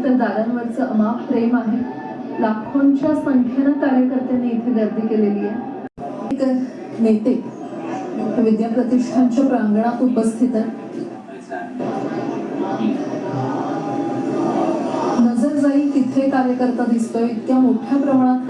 तर दादांवरचं अमाप प्रेम आहे. लाखोंच्या संख्येनं कार्यकर्त्यांनी इथे गर्दी केलेली आहे. एक नेते विद्या प्रतिष्ठानच्या प्रांगणात उपस्थित आहे. नजर जाईल तिथे कार्यकर्ता दिसतोय. इतक्या मोठ्या प्रमाणात